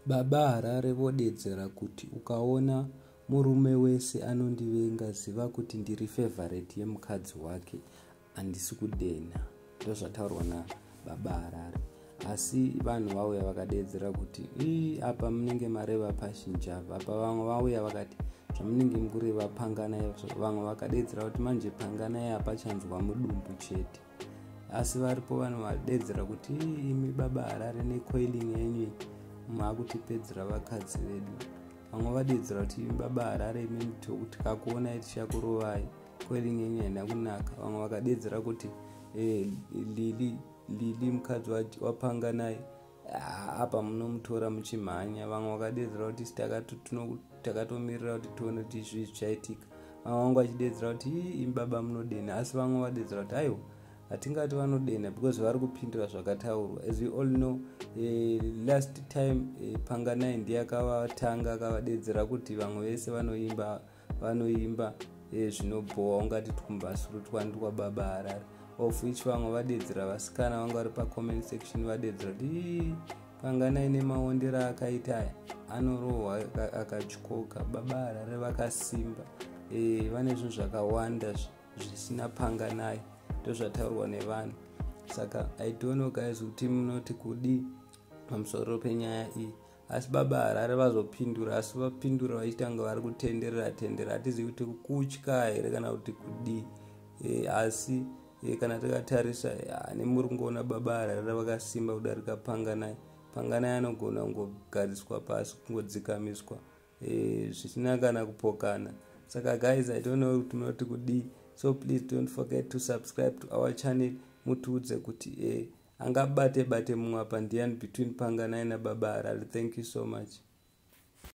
Baba Harare vodedzera kuti ukaona murume wese anondivenga ziva kuti ndiri favorite yemukadzi wake, handisi kudena. Ndozvataurwa naBaba Harare. Asi vanhu vauya vakadedzera kuti apa munenge mareva pashinjava. Apa vamwe vauya vakati zvamunenge mukureva panganai. Vamwe vakadedzera kuti manje panganai apachanzwa mudumbu chete. Asi varipo vanhu vadedzera kuti imi Baba Harare necoiling yenyu makutipedzera vakadzi vedu. Vamwe vadedzera kuti Baba Harare imi tikakuona tichakurovai, coiling yenyu haina kunaka. Vamwe vakadedzera kuti Lili mukadzi wapanganai apa munomutora muchimhanya. Vamwe vakadedzera kuti takatomirira kuti tione kuti izvi zvichaitika. Vamwe vangu vachidedzera kuti imi baba munodena. Asi vamwe vadedzera kuti aiwa, hatingati vanodena because vari kupindura zvakataurwa. As we all know, last time panganai ndiye akavatanga akavadedzera kuti vamwe vese vanoimba zvinobhowa ungati tukumbasuru twandwa Baba Harare. Of which vamwe vadedzera vasikana vanga vari pacomment section vadedzera kuti panganai nemaondera akaita anorohwa akatyoka. Baba Harare vakasimba, vane zvinhu zvakawanda zvisina panganai. Ndozvataurwa nevanhu. Saka I don't know guys kuti munoti kudi pamusoro penyaya iyi. Asi Baba Harare vazopindura, asi vapindura vachitanga vari kutenderera. Hatizivi kuti kutya here kana kuti kudi. Asi kana takatarisa nemuringoona Baba Harare vakasimba kudarika panganai. Panganai anogona kungogadziswa pasi, kungodzikamiswa zvisina kana kupokana. Saka guys, I don't know kuti munoti kudi. So please don't forget to subscribe to our channel. Mutiudze kuti angabate mumwe apa ndiani between panganai naBaba Harare. Thank you so much.